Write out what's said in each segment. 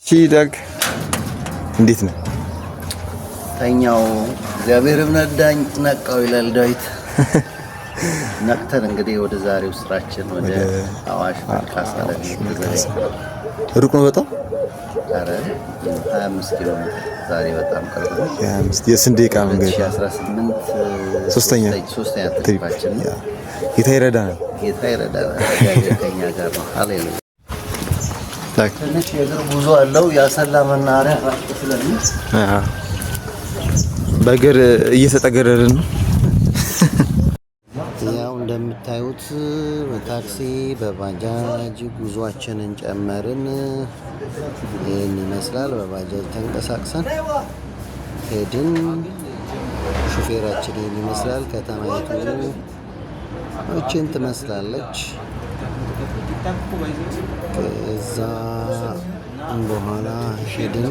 ቺዳግ እንዴት ነው? ተኛው እግዚአብሔርም ነዳኝ ነቃው ይላል ዳዊት። ነቅተን እንግዲህ ወደ ዛሬው ስራችን ወደ አዋሽ መልካሳ ሩቅ ነው በጣም። ኧረ 25 ኪሎ ሜትር ዛሬ በጣም ቅርብ ነው። 25 የስንት ደቂቃ መንገድ? 18 ሶስተኛ ትሪፓችን ነው። ጌታ ይረዳናል። ጌታ ይረዳናል። እግዚአብሔር ከኛ ጋር ነው። ሃሌሉያ። ትንሽ የእግር ጉዞ አለው። ያሰላ መናኸሪያ ራቅ ስለሚል በእግር እየተጠገረርን ነው። ያው እንደምታዩት በታክሲ በባጃጅ ጉዟችንን ጨመርን። ይህን ይመስላል። በባጃጅ ተንቀሳቅሰን ሄድን። ሹፌራችን ይህን ይመስላል። ከተማይቱ እችን ትመስላለች። ከዛ በኋላ ሄድን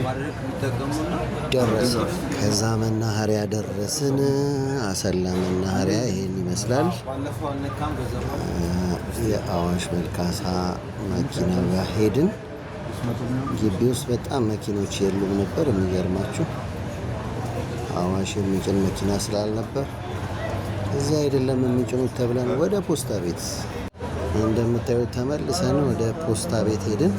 ደረስን። ከዛ መናኸሪያ ደረስን። አሰላ መናኸሪያ ይሄን ይመስላል። የአዋሽ መልካሳ መኪና ጋር ሄድን። ግቢ ውስጥ በጣም መኪኖች የሉም ነበር። የሚገርማችሁ አዋሽ የሚጭን መኪና ስላልነበር እዚህ አይደለም የሚጭኑት ተብለን ወደ ፖስታ ቤት እንደምታዩት ተመልሰን ወደ ፖስታ ቤት ሄድን።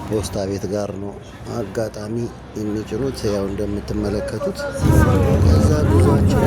ፖስታ ቤት ጋር ነው አጋጣሚ የሚጭኑት ያው እንደምትመለከቱት። ከዛ ጉዟችን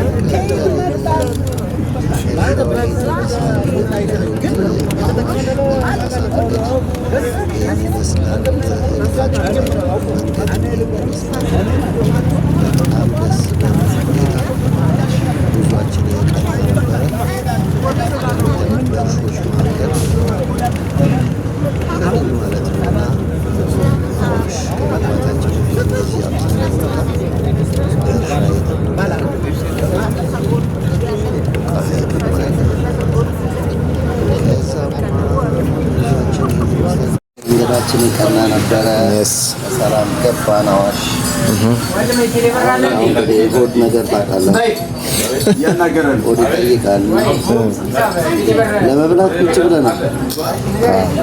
መንገዳችን ቀና ነበረ። ሰላም ገባን አዋሽ። ሆድ ነገር ታውቃላችሁ፣ ሆድ ይጠይቃል። ለመብላት ቁጭ ብለናል።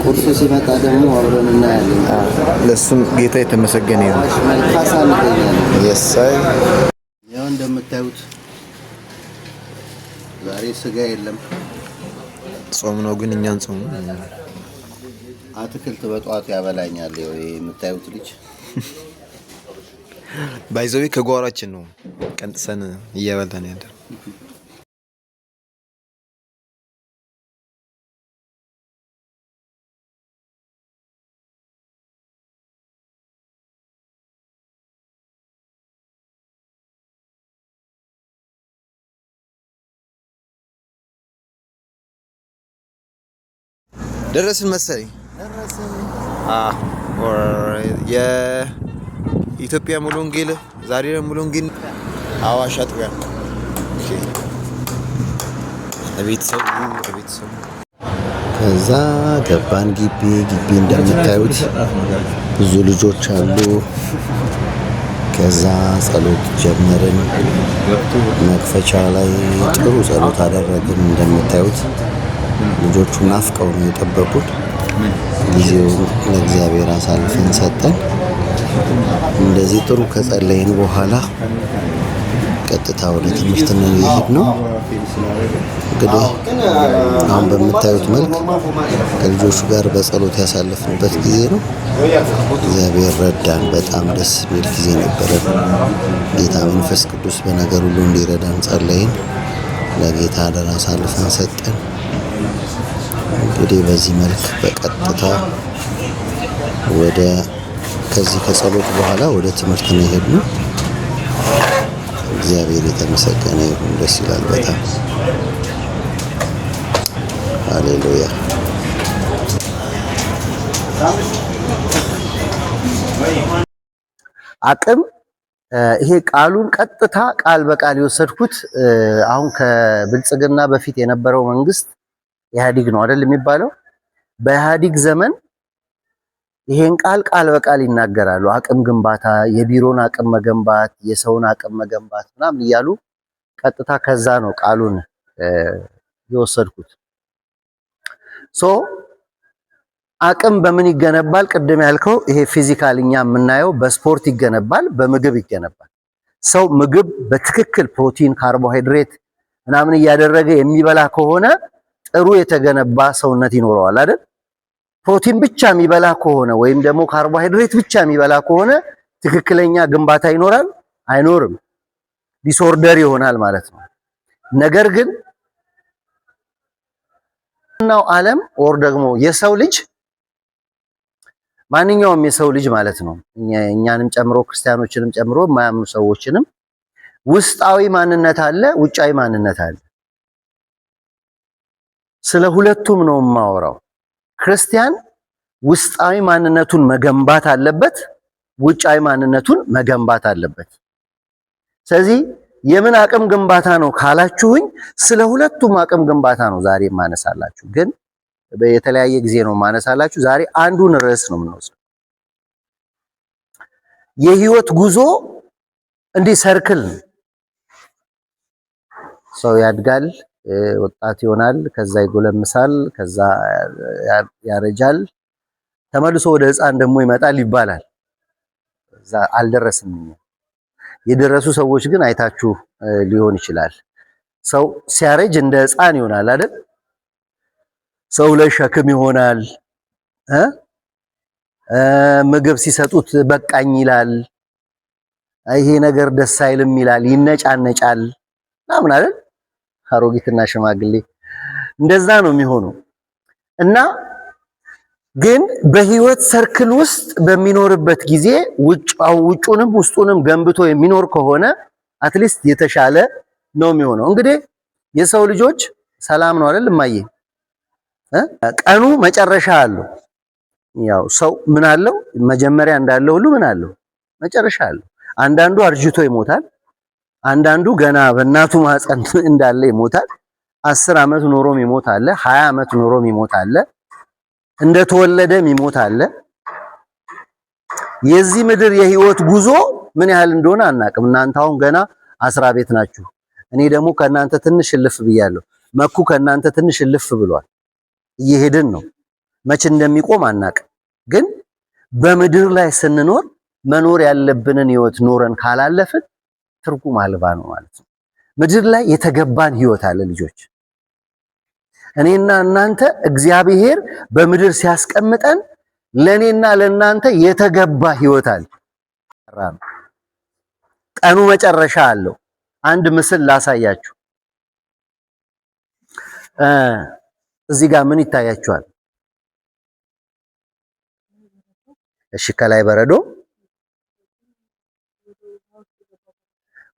ቁርሱ ሲመጣ ደግሞ አብረን እናያለን። ለሱም ጌታ የተመሰገነ ይሁን። መልካሳ እንገኛለን። የሳይ ያው እንደምታዩት ዛሬ ስጋ የለም። ጾም ነው ግን እኛን ጾም አትክልት በጧት ያበላኛል። የምታዩት ልጅ ባይዘዊ ከጓሯችን ነው ቀንጥሰን እያበላን ያለ። ደረስን መሰለኝ። የኢትዮጵያ ሙሉ ወንጌል ዛሬ ሙሉ ወንጌል አዋሽ አጥቢያ ቤተሰቡ ከዛ ገባን ግቢ እንደምታዩት ብዙ ልጆች አሉ። ከዛ ጸሎት ጀመርን። መክፈቻ ላይ ጥሩ ጸሎት አደረግን። እንደምታዩት ልጆቹ ናፍቀው ነው የጠበቁት። ጊዜውን ለእግዚአብሔር አሳልፈን ሰጠን። እንደዚህ ጥሩ ከጸለይን በኋላ ቀጥታ ወደ ትምህርት ነው የሄድነው። እንግዲህ አሁን በምታዩት መልክ ከልጆቹ ጋር በጸሎት ያሳለፍንበት ጊዜ ነው። እግዚአብሔር ረዳን። በጣም ደስ የሚል ጊዜ ነበረ። ጌታ መንፈስ ቅዱስ በነገር ሁሉ እንዲረዳን ጸለይን። ለጌታ አደራ አሳልፈን ሰጠን። እንግዲህ በዚህ መልክ በቀጥታ ከዚህ ከጸሎት በኋላ ወደ ትምህርት ነው የሄድነው። እግዚአብሔር የተመሰገነ ይሁን። ደስ ይላል በጣም ሃሌሉያ። አቅም ይሄ ቃሉን ቀጥታ ቃል በቃል የወሰድኩት አሁን ከብልጽግና በፊት የነበረው መንግስት ኢህአዲግ ነው አይደል የሚባለው። በኢህአዲግ ዘመን ይሄን ቃል በቃል ይናገራሉ። አቅም ግንባታ፣ የቢሮን አቅም መገንባት፣ የሰውን አቅም መገንባት ምናምን እያሉ ቀጥታ ከዛ ነው ቃሉን የወሰድኩት። አቅም በምን ይገነባል? ቅድም ያልከው ይሄ ፊዚካል እኛ የምናየው በስፖርት ይገነባል፣ በምግብ ይገነባል። ሰው ምግብ በትክክል ፕሮቲን፣ ካርቦሃይድሬት ምናምን እያደረገ የሚበላ ከሆነ ጥሩ የተገነባ ሰውነት ይኖረዋል አይደል? ፕሮቲን ብቻ የሚበላ ከሆነ ወይም ደግሞ ካርቦሃይድሬት ብቻ የሚበላ ከሆነ ትክክለኛ ግንባታ ይኖራል? አይኖርም። ዲስኦርደር ይሆናል ማለት ነው። ነገር ግን ናው ዓለም ኦር ደግሞ የሰው ልጅ ማንኛውም የሰው ልጅ ማለት ነው እኛንም ጨምሮ ክርስቲያኖችንም ጨምሮ የማያምኑ ሰዎችንም ውስጣዊ ማንነት አለ፣ ውጫዊ ማንነት አለ። ስለ ሁለቱም ነው የማወራው። ክርስቲያን ውስጣዊ ማንነቱን መገንባት አለበት፣ ውጫዊ ማንነቱን መገንባት አለበት። ስለዚህ የምን አቅም ግንባታ ነው ካላችሁኝ ስለ ሁለቱም አቅም ግንባታ ነው ዛሬ ማነሳላችሁ። ግን የተለያየ ጊዜ ነው ማነሳላችሁ። ዛሬ አንዱን ርዕስ ነው የምንወስደው። የህይወት ጉዞ እንዲህ ሰርክል ነው። ሰው ያድጋል፣ ወጣት ይሆናል፣ ከዛ ይጎለምሳል፣ ከዛ ያረጃል፣ ተመልሶ ወደ ህፃን ደግሞ ይመጣል ይባላል። እዛ አልደረስም። የደረሱ ሰዎች ግን አይታችሁ ሊሆን ይችላል። ሰው ሲያረጅ እንደ ህፃን ይሆናል አይደል? ሰው ላይ ሸክም ይሆናል። ምግብ ሲሰጡት በቃኝ ይላል። ይሄ ነገር ደስ አይልም ይላል፣ ይነጫነጫል ምናምን አይደል? አሮጊትና ሽማግሌ እንደዛ ነው የሚሆነው። እና ግን በህይወት ሰርክል ውስጥ በሚኖርበት ጊዜ ውጩንም ውስጡንም ገንብቶ የሚኖር ከሆነ አትሊስት የተሻለ ነው የሚሆነው። እንግዲህ የሰው ልጆች ሰላም ነው አይደል እማዬ? ቀኑ መጨረሻ አለው። ያው ሰው ምን አለው? መጀመሪያ እንዳለው ሁሉ ምን አለው? መጨረሻ አለው። አንዳንዱ አርጅቶ ይሞታል። አንዳንዱ ገና በእናቱ ማህፀን እንዳለ ይሞታል። 10 ዓመት ኖሮም ይሞት አለ። 20 ዓመት ኖሮም ይሞት አለ። እንደተወለደም ይሞት አለ። የዚህ ምድር የህይወት ጉዞ ምን ያህል እንደሆነ አናቅም። እናንተ አሁን ገና 10 ቤት ናችሁ። እኔ ደግሞ ከናንተ ትንሽ እልፍ ብያለሁ። መኩ ከናንተ ትንሽ እልፍ ብሏል። እየሄድን ነው። መቼ እንደሚቆም አናቅም። ግን በምድር ላይ ስንኖር መኖር ያለብንን ህይወት ኖረን ካላለፍን ትርጉም አልባ ነው ማለት ነው። ምድር ላይ የተገባን ህይወት አለ ልጆች። እኔና እናንተ እግዚአብሔር በምድር ሲያስቀምጠን ለኔና ለናንተ የተገባ ህይወት አለ። ቀኑ መጨረሻ አለው። አንድ ምስል ላሳያችሁ። እዚህ ጋር ምን ይታያችኋል? እሺ፣ ከላይ በረዶ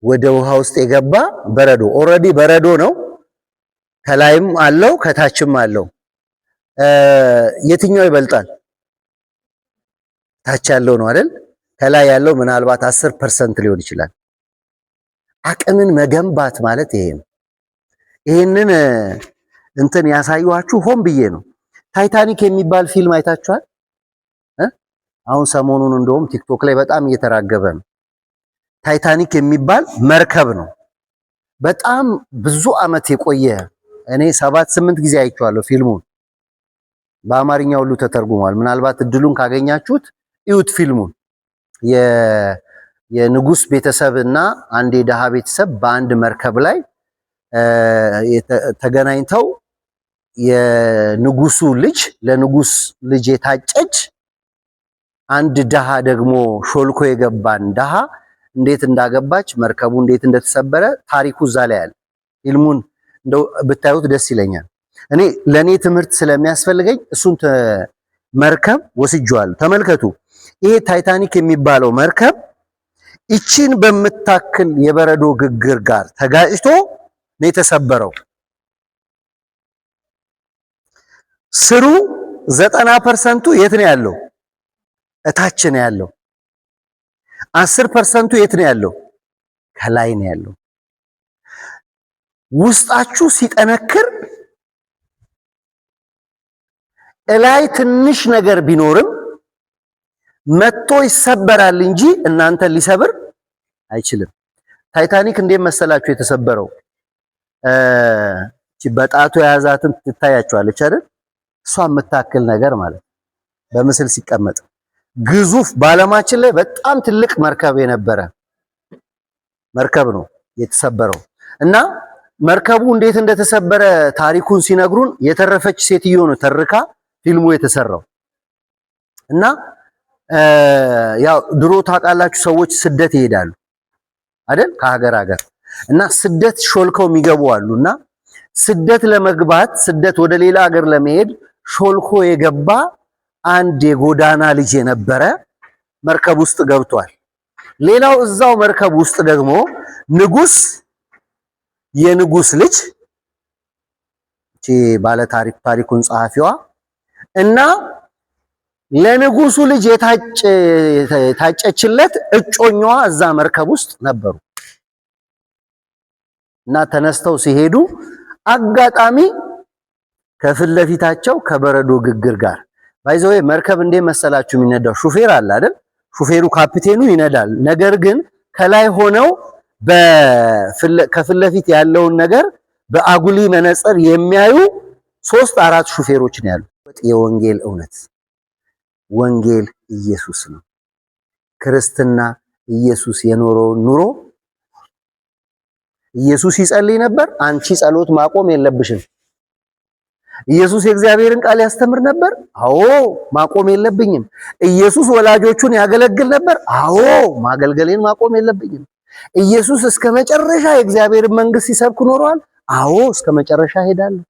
ወደ ውሃ ውስጥ የገባ በረዶ ኦልሬዲ በረዶ ነው። ከላይም አለው ከታችም አለው። የትኛው ይበልጣል? ታች ያለው ነው አይደል? ከላይ ያለው ምናልባት 10% ሊሆን ይችላል። አቅምን መገንባት ማለት ይሄ ነው። ይሄንን እንትን ያሳየኋችሁ ሆን ብዬ ነው። ታይታኒክ የሚባል ፊልም አይታችኋል? አሁን ሰሞኑን እንደውም ቲክቶክ ላይ በጣም እየተራገበ ነው። ታይታኒክ የሚባል መርከብ ነው። በጣም ብዙ አመት የቆየ እኔ 7-8 ጊዜ አይቼዋለሁ ፊልሙን። በአማርኛ ሁሉ ተተርጉሟል። ምናልባት እድሉን ካገኛችሁት እዩት ፊልሙን። የንጉስ ቤተሰብና አንድ የደሃ ቤተሰብ በአንድ መርከብ ላይ ተገናኝተው የንጉሱ ልጅ ለንጉስ ልጅ የታጨች አንድ ደሃ ደግሞ ሾልኮ የገባን ደሃ እንዴት እንዳገባች መርከቡ እንዴት እንደተሰበረ ታሪኩ እዛ ላይ አለ። ፊልሙን እንደው ብታዩት ደስ ይለኛል። እኔ ለኔ ትምህርት ስለሚያስፈልገኝ እሱን መርከብ ወስጄዋለሁ። ተመልከቱ። ይሄ ታይታኒክ የሚባለው መርከብ እቺን በምታክል የበረዶ ግግር ጋር ተጋጭቶ ነው የተሰበረው። ስሩ 90%ቱ የት ነው ያለው? እታች ነው ያለው። 10%ቱ የት ነው ያለው? ከላይ ነው ያለው። ውስጣችሁ ሲጠነክር እላይ ትንሽ ነገር ቢኖርም መጥቶ ይሰበራል እንጂ እናንተ ሊሰብር አይችልም። ታይታኒክ እንዴት መሰላችሁ የተሰበረው? በጣቱ የያዛትን ትታያችኋለች አይደል? እሷ የምታክል ነገር ማለት በምስል ሲቀመጥ ግዙፍ በዓለማችን ላይ በጣም ትልቅ መርከብ የነበረ መርከብ ነው የተሰበረው። እና መርከቡ እንዴት እንደተሰበረ ታሪኩን ሲነግሩን የተረፈች ሴትዮ ነው ተርካ ፊልሙ የተሰራው። እና ያው ድሮ ታውቃላችሁ ሰዎች ስደት ይሄዳሉ አይደል ከሀገር ሀገር እና ስደት ሾልከው የሚገቡ አሉና ስደት ለመግባት ስደት ወደ ሌላ ሀገር ለመሄድ ሾልኮ የገባ አንድ የጎዳና ልጅ የነበረ መርከብ ውስጥ ገብቷል። ሌላው እዛው መርከብ ውስጥ ደግሞ ንጉስ የንጉስ ልጅ እቺ ባለ ታሪኩን ጸሐፊዋ እና ለንጉሱ ልጅ የታጨችለት እጮኛዋ እዛ መርከብ ውስጥ ነበሩ። እና ተነስተው ሲሄዱ አጋጣሚ ከፊት ለፊታቸው ከበረዶ ግግር ጋር ባይዘው መርከብ እንዴት መሰላችሁ የሚነዳው ሹፌር አለ አይደል? ሹፌሩ ካፒቴኑ ይነዳል። ነገር ግን ከላይ ሆነው ከፊት ለፊት ያለውን ነገር በአጉሊ መነጽር የሚያዩ 3-4 ሹፌሮች ነው ያሉት። የወንጌል እውነት ወንጌል ኢየሱስ ነው። ክርስትና ኢየሱስ የኖረው ኑሮ ኢየሱስ ይጸልይ ነበር። አንቺ ጸሎት ማቆም የለብሽም። ኢየሱስ የእግዚአብሔርን ቃል ያስተምር ነበር። አዎ ማቆም የለብኝም። ኢየሱስ ወላጆቹን ያገለግል ነበር። አዎ ማገልገሌን ማቆም የለብኝም። ኢየሱስ እስከ መጨረሻ የእግዚአብሔርን መንግስት ሲሰብክ ኖሯል። አዎ እስከ መጨረሻ ሄዳለሁ።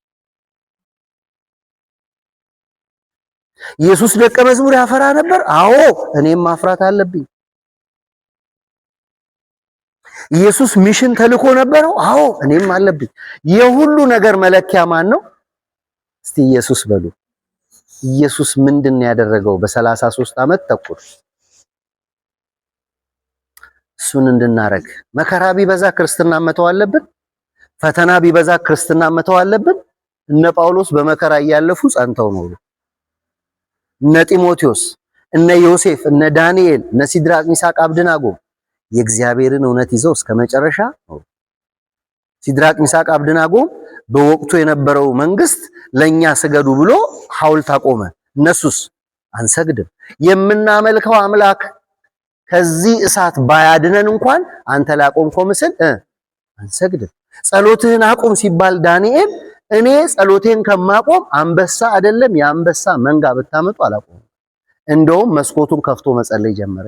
ኢየሱስ ደቀ መዝሙር ያፈራ ነበር። አዎ እኔም ማፍራት አለብኝ። ኢየሱስ ሚሽን ተልኮ ነበረው። አዎ እኔም አለብኝ። የሁሉ ነገር መለኪያ ማን ነው? እስቲ ኢየሱስ በሉ። ኢየሱስ ምንድን ነው ያደረገው በ33 ዓመት ተኩል? እሱን እንድናረግ መከራ ቢበዛ ክርስትና መተው አለብን። ፈተና ቢበዛ ክርስትና መተው አለብን። እነ ጳውሎስ በመከራ እያለፉ ጸንተው ኖሩ። እነ ጢሞቴዎስ፣ እነ ዮሴፍ፣ እነ ዳንኤል፣ እነ ሲድራቅ ሚሳቅ አብደናጎ የእግዚአብሔርን እውነት ይዘው እስከ መጨረሻ ኖሩ። ሲድራቅ ሚሳቅ አብደናጎ በወቅቱ የነበረው መንግስት ለኛ ስገዱ ብሎ ሐውልት አቆመ። እነሱስ አንሰግድም። የምናመልከው አምላክ ከዚህ እሳት ባያድነን እንኳን አንተ ላቆምከው ምስል አንሰግድም። ጸሎትህን አቁም ሲባል ዳንኤል እኔ ጸሎቴን ከማቆም አንበሳ አይደለም የአንበሳ መንጋ ብታመጡ አላቆም፣ እንደውም መስኮቱን ከፍቶ መጸለይ ጀመረ።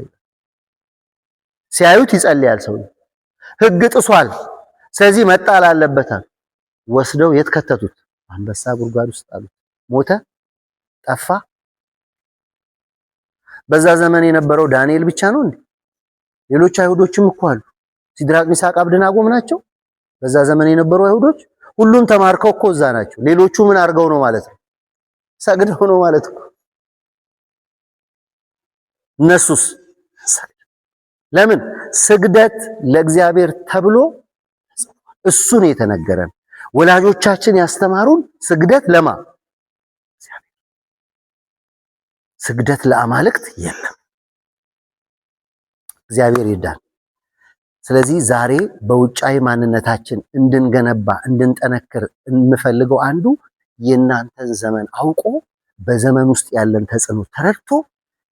ሲያዩት ይጸልያል። ሰው ህግ ጥሷል፣ ስለዚህ መጣል አለበታል። ወስደው የት ከተቱት? አንበሳ ጉድጓድ ውስጥ ጣሉት። ሞተ፣ ጠፋ። በዛ ዘመን የነበረው ዳንኤል ብቻ ነው እንዴ? ሌሎች አይሁዶችም እኮ አሉ። ሲድራቅ ሚሳቅ አብደናጎም ናቸው። በዛ ዘመን የነበሩ አይሁዶች ሁሉም ተማርከው እኮ እዛ ናቸው። ሌሎቹ ምን አድርገው ነው ማለት ነው? ሰግደው ነው ማለት ነው። እነሱስ ለምን? ስግደት ለእግዚአብሔር ተብሎ እሱን የተነገረን ወላጆቻችን ያስተማሩን ስግደት ለማ ስግደት ለአማልክት የለም። እግዚአብሔር ይርዳን። ስለዚህ ዛሬ በውጫዊ ማንነታችን እንድንገነባ እንድንጠነክር የምፈልገው አንዱ የእናንተን ዘመን አውቆ በዘመን ውስጥ ያለን ተጽዕኖ ተረድቶ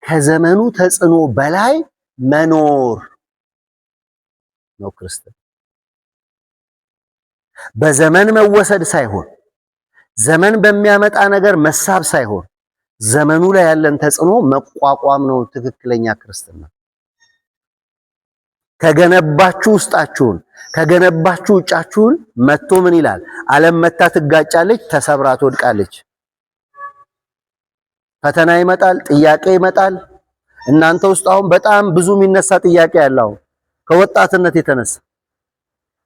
ከዘመኑ ተጽዕኖ በላይ መኖር ነው ክርስትና። በዘመን መወሰድ ሳይሆን ዘመን በሚያመጣ ነገር መሳብ ሳይሆን ዘመኑ ላይ ያለን ተጽዕኖ መቋቋም ነው ትክክለኛ ክርስትና። ከገነባችሁ ውስጣችሁን ከገነባችሁ ውጫችሁን መጥቶ ምን ይላል? ዓለም መታ ትጋጫለች፣ ተሰብራ ትወድቃለች። ፈተና ይመጣል፣ ጥያቄ ይመጣል። እናንተ ውስጥ አሁን በጣም ብዙ የሚነሳ ጥያቄ ያለው ከወጣትነት የተነሳ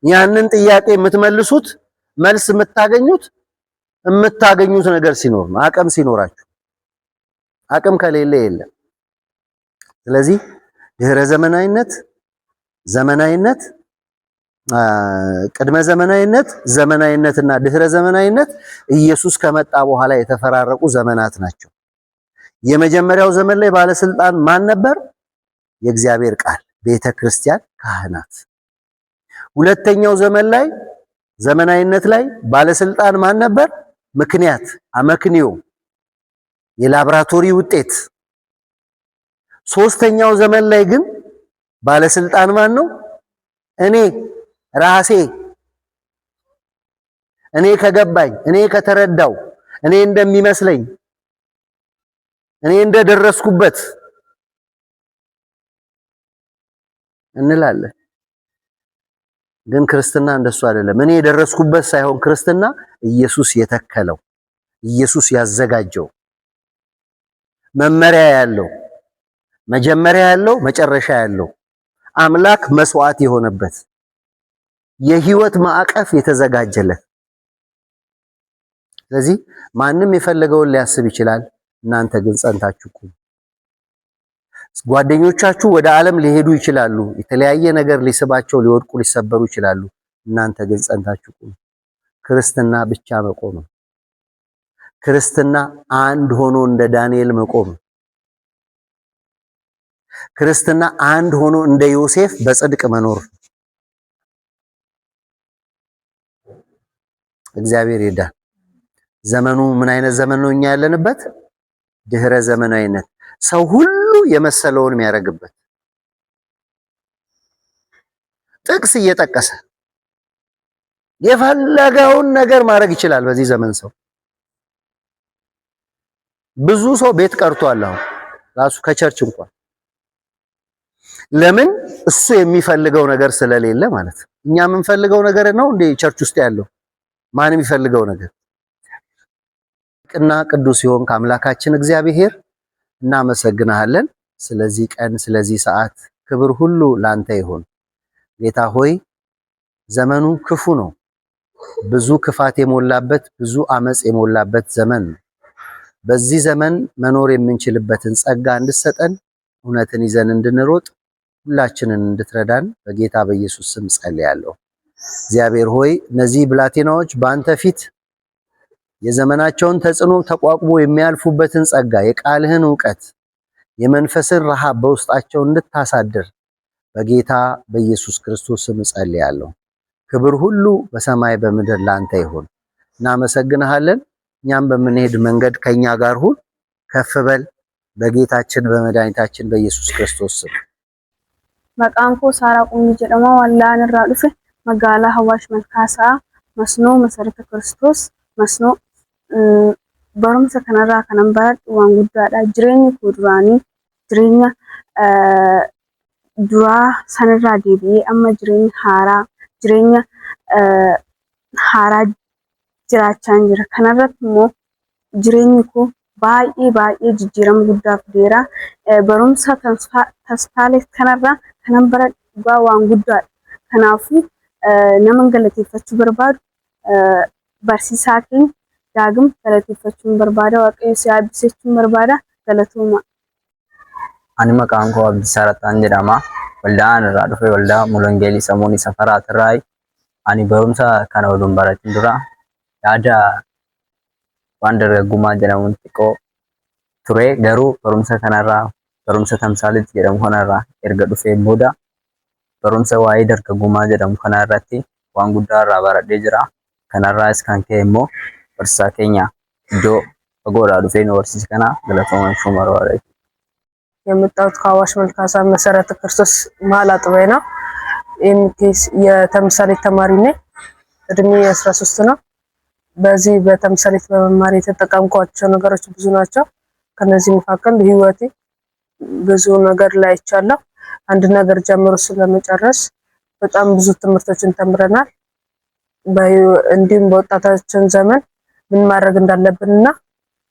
ያንን ጥያቄ የምትመልሱት መልስ የምታገኙት ነገር ሲኖር ነው፣ አቅም ሲኖራችሁ። አቅም ከሌለ የለም። ስለዚህ ድህረ ዘመናዊነት፣ ዘመናዊነት፣ ቅድመ ዘመናዊነት፣ ዘመናዊነትና ድህረ ዘመናዊነት ኢየሱስ ከመጣ በኋላ የተፈራረቁ ዘመናት ናቸው። የመጀመሪያው ዘመን ላይ ባለስልጣን ማን ነበር? የእግዚአብሔር ቃል፣ ቤተክርስቲያን፣ ካህናት። ሁለተኛው ዘመን ላይ ዘመናዊነት ላይ ባለስልጣን ማን ነበር? ምክንያት፣ አመክንዮ፣ የላብራቶሪ ውጤት። ሶስተኛው ዘመን ላይ ግን ባለስልጣን ማን ነው? እኔ ራሴ እኔ ከገባኝ እኔ ከተረዳው እኔ እንደሚመስለኝ እኔ እንደደረስኩበት እንላለን። ግን ክርስትና እንደሱ አይደለም። እኔ የደረስኩበት ሳይሆን ክርስትና ኢየሱስ የተከለው ኢየሱስ ያዘጋጀው መመሪያ ያለው መጀመሪያ ያለው መጨረሻ ያለው አምላክ መስዋዕት የሆነበት የህይወት ማዕቀፍ የተዘጋጀለት። ስለዚህ ማንም የፈለገውን ሊያስብ ይችላል። እናንተ ግን ጸንታችሁ ቁሙ። ጓደኞቻችሁ ወደ ዓለም ሊሄዱ ይችላሉ። የተለያየ ነገር ሊስባቸው ሊወድቁ ሊሰበሩ ይችላሉ። እናንተ ግን ጸንታችሁ ቁሙ። ክርስትና ብቻ መቆም ነው። ክርስትና አንድ ሆኖ እንደ ዳንኤል መቆም ነው። ክርስትና አንድ ሆኖ እንደ ዮሴፍ በጽድቅ መኖር። እግዚአብሔር ይርዳን። ዘመኑ ምን አይነት ዘመን ነው እኛ ያለንበት? ድህረ ዘመናዊነት። ሰው ሁሉ የመሰለውን የሚያደርግበት ጥቅስ እየጠቀሰ የፈለገውን ነገር ማድረግ ይችላል። በዚህ ዘመን ሰው ብዙ ሰው ቤት ቀርቷል። አሁን ራሱ ከቸርች እንኳን ለምን? እሱ የሚፈልገው ነገር ስለሌለ ማለት ነው። እኛ የምንፈልገው ነገር ነው እንደ ቸርች ውስጥ ያለው ማንም የሚፈልገው ነገር ቅና ቅዱስ ይሆን ከአምላካችን እግዚአብሔር እናመሰግናለን። ስለዚህ ቀን ስለዚህ ሰዓት ክብር ሁሉ ላንተ ይሁን። ጌታ ሆይ ዘመኑ ክፉ ነው። ብዙ ክፋት የሞላበት ብዙ አመጽ የሞላበት ዘመን ነው። በዚህ ዘመን መኖር የምንችልበትን ጸጋ እንድሰጠን እውነትን ይዘን እንድንሮጥ ሁላችንን እንድትረዳን በጌታ በኢየሱስ ስም ጸልያለሁ። እግዚአብሔር ሆይ እነዚህ ብላቴናዎች በአንተ ፊት የዘመናቸውን ተጽዕኖ ተቋቁሞ የሚያልፉበትን ጸጋ፣ የቃልህን ዕውቀት፣ የመንፈስን ረሃብ በውስጣቸው እንድታሳድር በጌታ በኢየሱስ ክርስቶስ ስም ጸልያለሁ። ክብር ሁሉ በሰማይ በምድር ላንተ ይሁን። እናመሰግንሃለን። እኛም በምንሄድ መንገድ ከኛ ጋር ሁን፣ ከፍ በል በጌታችን በመድኃኒታችን በኢየሱስ ክርስቶስ ስም። Maqaan koo Saaraa Qummii jedhama. Wallaan irraa dhufe magaalaa Hawaash Malkaasaa Masnoo Masarata Kiristoos Masnoo barumsa kanarraa kanan baradhu waan guddaadha. Jireenyi koo duraanii jireenya duraa sanarraa deebi'ee amma jireenya haaraa jiraachaa jira. Kanarratti immoo jireenyi koo baay'ee jijjiirama guddaa fideera. Barumsa tasfaalee kanarraa kanan baradhu waan guddaadha. Kanaafuu nama galateeffachuu barbaadu barsiisaa keenya daagim galateeffachuun barbaada. Waaqayyo si eebbisechuun barbaada. Galatooma. Ani maqaan koo Abdiisaa Rattaan jedhama. Waldaan irraa dhufe waldaa Mulungeelii Samuun Safaraa Tirraay. Ani barumsa kana waliin barachuun dura yaada waan dargaggummaa jedhamuun xiqqoo ture. Garuu barumsa kanarraa barumsa tamsaalitti jedhamu kanarraa erga dhufee booda barumsa waa'ee dargaggummaa jedhamu kanarratti waan guddaa irraa baradhee jira. Kanarraas kan ka'e immoo barsiisaa keenya iddoo fagoodhaa dhufee nu barsiise kana galatooma shumaroo argate. የመጣሁት ከአዋሽ መልካሳ መሰረተ ክርስቶስ መሀል አጥቢያ ነው። የተምሳሌት ተማሪ ነኝ። እድሜ 13 ነው። በዚህ በተምሳሌት በመማር የተጠቀምኳቸው ነገሮች ብዙ ናቸው። ከነዚህ መካከል ህይወቴ ብዙ ነገር ላይ ይቻላል። አንድ ነገር ጀምሮ ስለመጨረስ በጣም ብዙ ትምህርቶችን ተምረናል። እንዲሁም በወጣታችን ዘመን ምን ማድረግ እንዳለብንና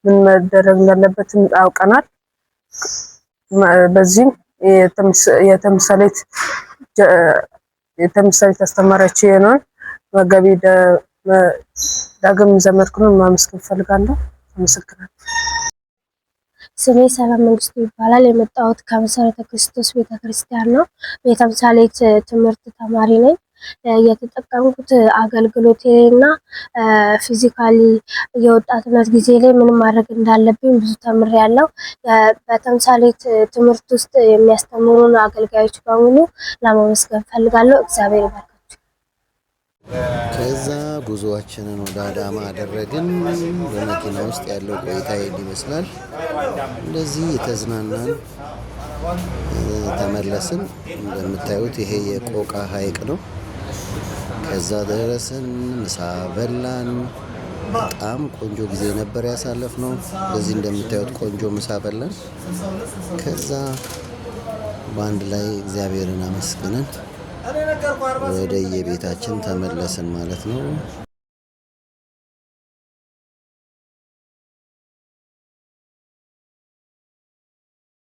ምን መደረግ እንዳለበት አውቀናል። በዚህም የተምሳሌት አስተማሪያችን የሆነውን መጋቢ ዳግም ዘመድኩን ማመስገን ፈልጋለሁ። አመሰግናለሁ። ስሜ ሰላም መንግስቱ ይባላል። የመጣሁት ከመሰረተ ክርስቶስ ቤተክርስቲያን ነው። የተምሳሌት ትምህርት ተማሪ ነኝ። የተጠቀምኩት አገልግሎቴና ፊዚካሊ የወጣትነት ጊዜ ላይ ምን ማድረግ እንዳለብኝ ብዙ ተምሬያለሁ። በተምሳሌት ትምህርት ውስጥ የሚያስተምሩን አገልጋዮች በሙሉ ለማመስገን ፈልጋለሁ። እግዚአብሔር ይባርካችሁ። ከዛ ጉዞአችንን ወደ አዳማ አደረግን። በመኪና ውስጥ ያለው ቆይታ ይመስላል። እንደዚህ የተዝናናን ተመለስን። እንደምታዩት ይሄ የቆቃ ሐይቅ ነው። ከዛ ደረስን፣ ምሳ በላን። በጣም ቆንጆ ጊዜ ነበር ያሳለፍነው። በዚህ እንደምታዩት ቆንጆ ምሳ በላን። ከዛ በአንድ ላይ እግዚአብሔርን አመስግነን ወደ የቤታችን ተመለስን ማለት ነው።